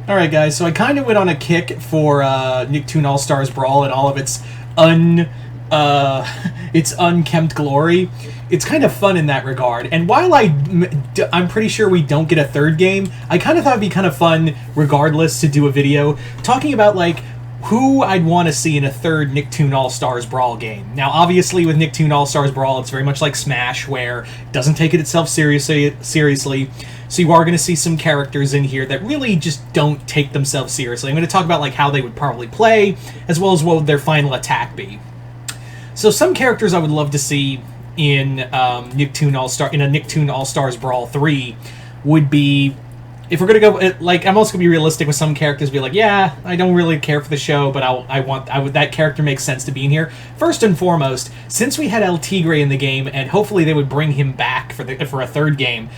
Alright guys, so I kind of went on a kick for Nicktoon All-Stars Brawl and all of its its unkempt glory. It's kind of fun in that regard, and while I'm pretty sure we don't get a third game, I kind of thought it'd be kind of fun, regardless, to do a video talking about, like, who I'd want to see in a third Nicktoon All-Stars Brawl game. Now, obviously, with Nicktoon All-Stars Brawl, it's very much like Smash, where it doesn't take it itself seriously, so you are going to see some characters in here that really just don't take themselves seriously. I'm going to talk about, like, how they would probably play, as well as what would their final attack be. So some characters I would love to see in Nicktoon All-Stars Brawl 3 would be, if we're gonna go, like, I'm also gonna be realistic with some characters. Be like, yeah, I don't really care for the show, but that character makes sense to be in here. First and foremost, since we had El Tigre in the game, and hopefully they would bring him back for a third game,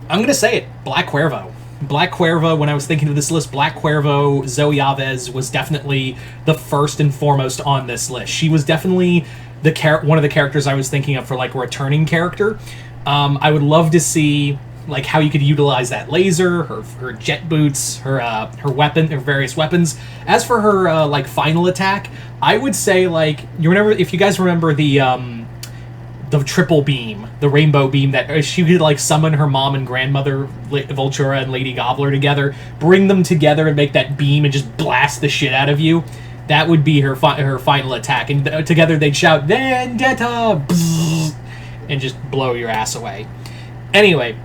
I'm gonna say it, Black Cuervo. Black Cuervo, when I was thinking of this list, Black Cuervo, Zoe Alves was definitely the first and foremost on this list. She was definitely one of the characters I was thinking of for, like, a returning character. I would love to see, like, how you could utilize that laser, her jet boots, her various weapons. As for her like final attack, I would say, like, if you guys remember the triple beam, the rainbow beam that she could, like, summon her mom and grandmother, Voltura and Lady Gobbler, together, bring them together and make that beam and just blast the shit out of you. That would be her final attack, and together they'd shout Vendetta, and just blow your ass away. Anyway,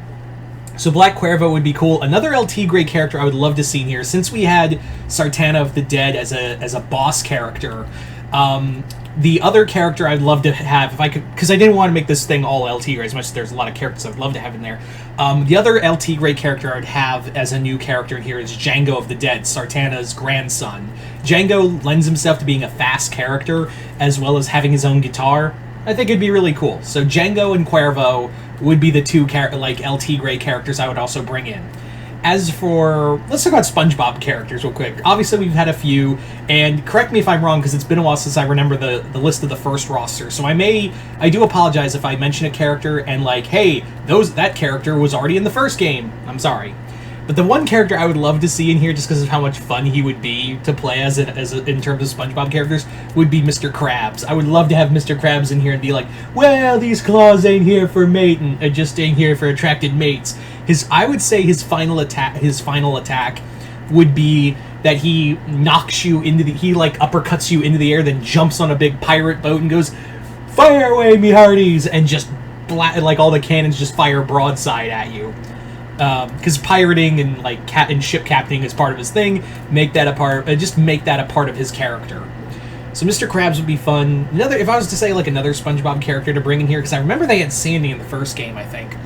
so Black Cuervo would be cool. Another El Tigre character I would love to see in here, since we had Sartana of the Dead as a boss character. The other character I'd love to have, if I could, because I didn't want to make this thing all El Tigre, as much as there's a lot of characters I'd love to have in there. The other El Tigre character I'd have as a new character in here is Django of the Dead, Sartana's grandson. Django lends himself to being a fast character, as well as having his own guitar. I think it'd be really cool. So Django and Cuervo would be the two El Tigre characters I would also bring in. As for, let's talk about SpongeBob characters real quick. Obviously, we've had a few, and correct me if I'm wrong, because it's been a while since I remember the list of the first roster. So I do apologize if I mention a character and, like, hey, that character was already in the first game. I'm sorry. But the one character I would love to see in here, just because of how much fun he would be to play in terms of SpongeBob characters, would be Mr. Krabs. I would love to have Mr. Krabs in here and be like, well, these claws ain't here for mating, just ain't here for attracted mates. I would say his final attack would be that he knocks you into he, like, uppercuts you into the air, then jumps on a big pirate boat and goes, fire away, me hearties, and just like all the cannons just fire broadside at you. Because pirating and, like, ship captaining is part of his thing. Make that a part of his character. So Mr. Krabs would be fun. If I was to say, like, another SpongeBob character to bring in here, because I remember they had Sandy in the first game, I think.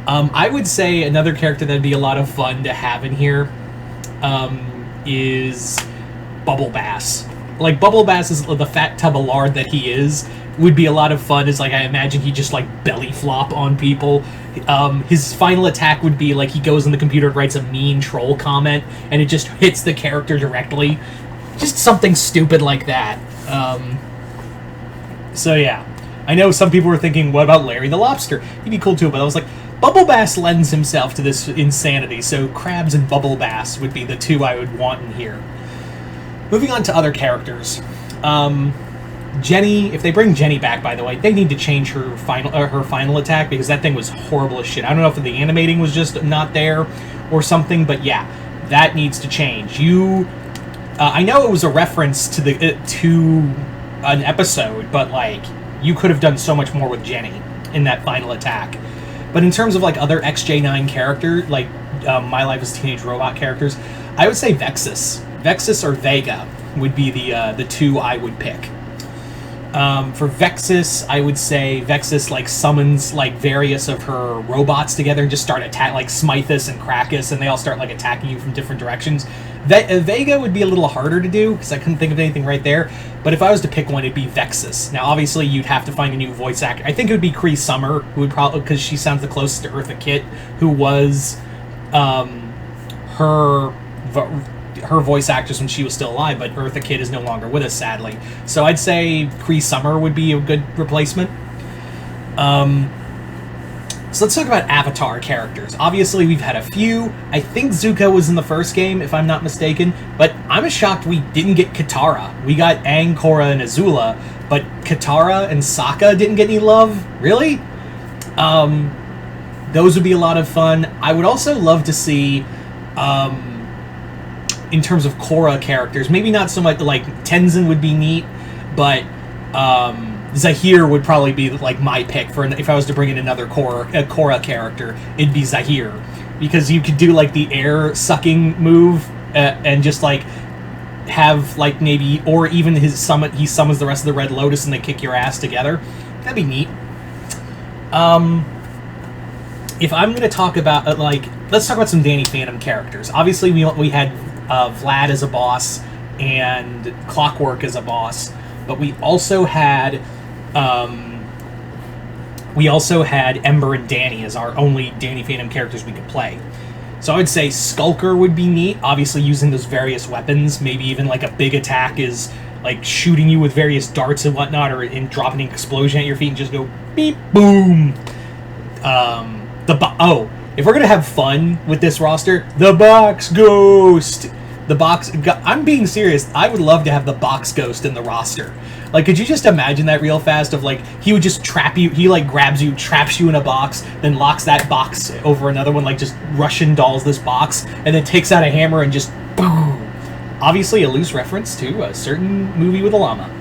I would say another character that'd be a lot of fun to have in here is Bubble Bass. Like, Bubble Bass is the fat tub of lard that he is. Would be a lot of fun. Is, like, I imagine he just, like, belly flop on people. His final attack would be, like, he goes in the computer and writes a mean troll comment, and it just hits the character directly. Just something stupid like that. So yeah, I know some people were thinking, what about Larry the Lobster? He'd be cool too, but I was like, Bubble Bass lends himself to this insanity, so Krabs and Bubble Bass would be the two I would want in here. Moving on to other characters. Jenny, if they bring Jenny back, by the way, they need to change her final attack, because that thing was horrible as shit. I don't know if the animating was just not there or something, but yeah, that needs to change. I know it was a reference to an episode, but, like, you could have done so much more with Jenny in that final attack. But in terms of, like, other XJ9 characters, like My Life as a Teenage Robot characters, I would say Vexus. Vexus or Vega would be the two I would pick. For Vexus, I would say Vexus, like, summons, like, various of her robots together and just start like Smythus and Krakus, and they all start, like, attacking you from different directions. Vega would be a little harder to do, because I couldn't think of anything right there, but if I was to pick one, it'd be Vexus. Now, obviously, you'd have to find a new voice actor. I think it would be Cree Summer, who would probably, because she sounds the closest to Eartha Kitt, who was her voice actress when she was still alive, but Eartha Kitt is no longer with us, sadly. So I'd say Cree Summer would be a good replacement. So let's talk about Avatar characters. Obviously, we've had a few. I think Zuko was in the first game, if I'm not mistaken, but I'm shocked we didn't get Katara. We got Aang, Korra, and Azula, but Katara and Sokka didn't get any love? Really? Those would be a lot of fun. I would also love to see, in terms of Korra characters, maybe not so much, like, Tenzin would be neat, but, Zahir would probably be, like, my pick for if I was to bring in another Korra character. It'd be Zahir, because you could do, like, the air sucking move and just, like, have, like, maybe, or even he summons the rest of the Red Lotus and they kick your ass together. That'd be neat. If I'm going to talk about, let's talk about some Danny Phantom characters. Obviously, we had Vlad as a boss and Clockwork as a boss, but we also had Ember and Danny as our only Danny Phantom characters we could play. So I would say Skulker would be neat, obviously using those various weapons. Maybe even like a big attack is like shooting you with various darts and whatnot, or in dropping an explosion at your feet and just go beep boom. If we're gonna have fun with this roster, the Box Ghost. I'm being serious. I would love to have the Box Ghost in the roster. Like, could you just imagine that real fast? Of like, he would just trap you. He like grabs you, traps you in a box, then locks that box over another one, like just Russian dolls this box, and then takes out a hammer and just boom. Obviously, a loose reference to a certain movie with a llama.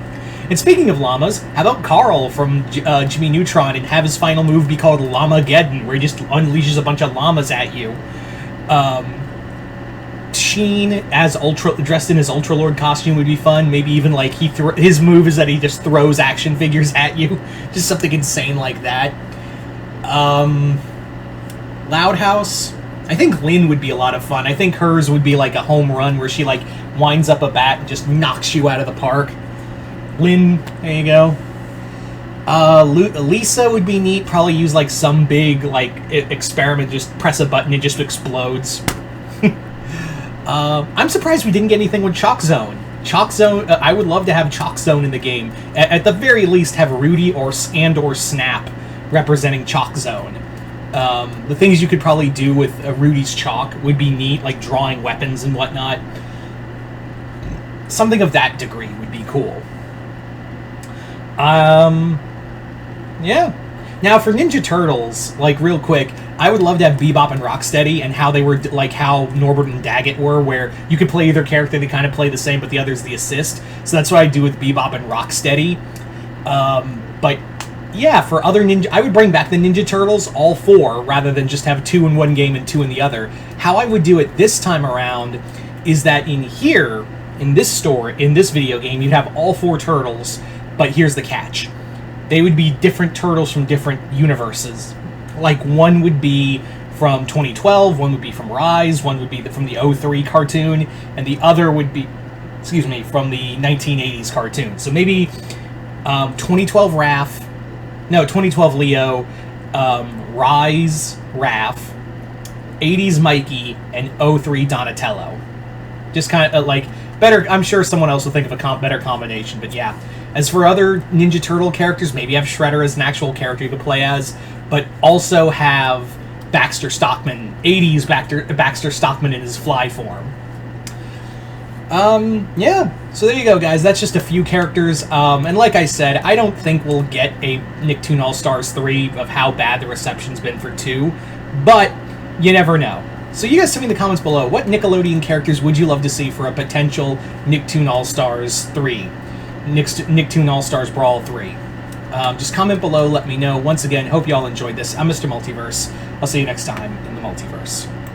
And speaking of llamas, how about Carl from Jimmy Neutron and have his final move be called Llamageddon, where he just unleashes a bunch of llamas at you. Sheen as dressed in his Ultra Lord costume would be fun. Maybe even like his move is that he just throws action figures at you, just something insane like that. Loud House. I think Lynn would be a lot of fun. I think hers would be like a home run where she like winds up a bat and just knocks you out of the park. Lynn, there you go. Lisa would be neat. Probably use like some big like experiment. Just press a button, it just explodes. I'm surprised we didn't get anything with Chalk Zone. Chalk Zone, I would love to have Chalk Zone in the game. At the very least, have Rudy or Snap representing Chalk Zone. The things you could probably do with Rudy's Chalk would be neat, like drawing weapons and whatnot. Something of that degree would be cool. Yeah. Now, for Ninja Turtles, like, real quick, I would love to have Bebop and Rocksteady and how they were, like, how Norbert and Daggett were, where you could play either character, they kind of play the same, but the other's the assist. So that's what I do with Bebop and Rocksteady. But, yeah, for other Ninja... I would bring back the Ninja Turtles, all four, rather than just have 2 in one game and 2 in the other. How I would do it this time around is that in here, in this video game, you'd have all 4 turtles, but here's the catch. They would be different turtles from different universes. Like, one would be from 2012, one would be from Rise, one would be from the 03 cartoon, and the other would be, from the 1980s cartoon. So maybe 2012 Leo, Rise Raph, 80s Mikey, and 03 Donatello. Just kind of like, better, I'm sure someone else will think of a better combination, but yeah. As for other Ninja Turtle characters, maybe have Shredder as an actual character you could play as, but also have Baxter Stockman, 80s Baxter Stockman in his fly form. Yeah, so there you go, guys. That's just a few characters, and like I said, I don't think we'll get a Nicktoon All-Stars 3 of how bad the reception's been for 2, but you never know. So you guys tell me in the comments below, what Nickelodeon characters would you love to see for a potential Nicktoon All-Stars 3? Nicktoon All-Stars Brawl 3. Just comment below, let me know. Once again, hope you all enjoyed this. I'm Mr. Multiverse. I'll see you next time in the Multiverse.